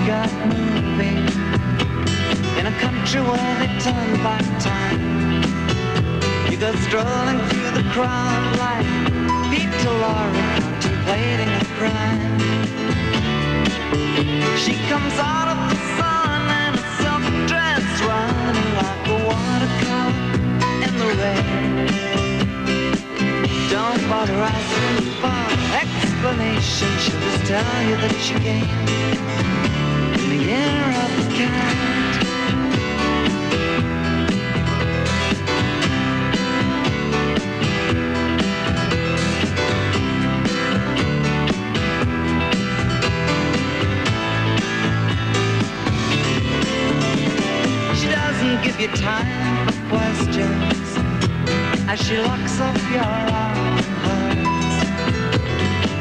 got moving in a country where they turn back time. You go strolling through the crowd like Peter Lorre contemplating a crime. She comes out of the sun in a silk dress, running like a watercolor in the rain. Don't bother asking for explanation, she'll just tell you that she came in the year of the cat. Give you time for questions as she locks up your arm and hers,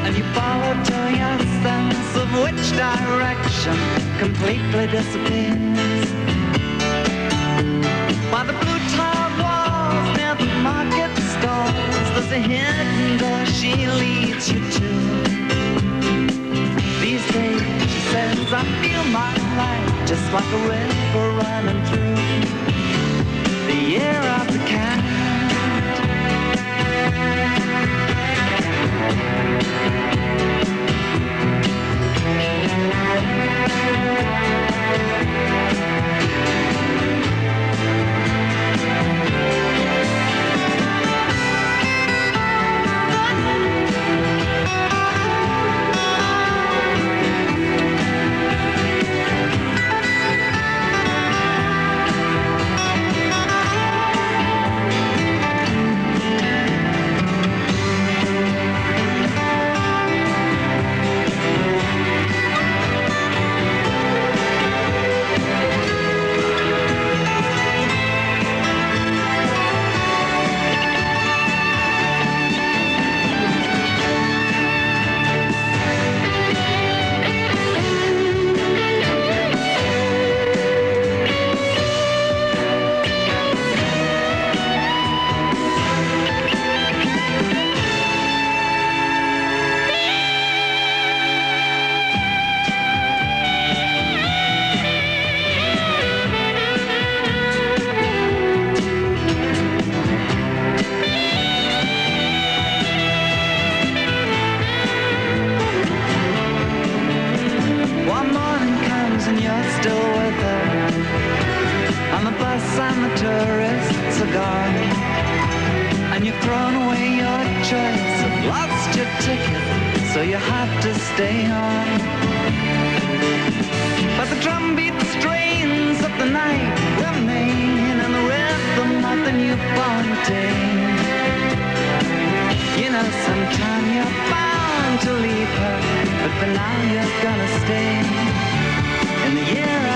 and you follow till your sense of which direction completely disappears. By the blue tiled walls near the market stalls, there's a hidden door she leads you to. These days, she says, I feel my life just like a river running through the year of the cat. Sometime you're bound to leave her, but for now you're gonna stay in the year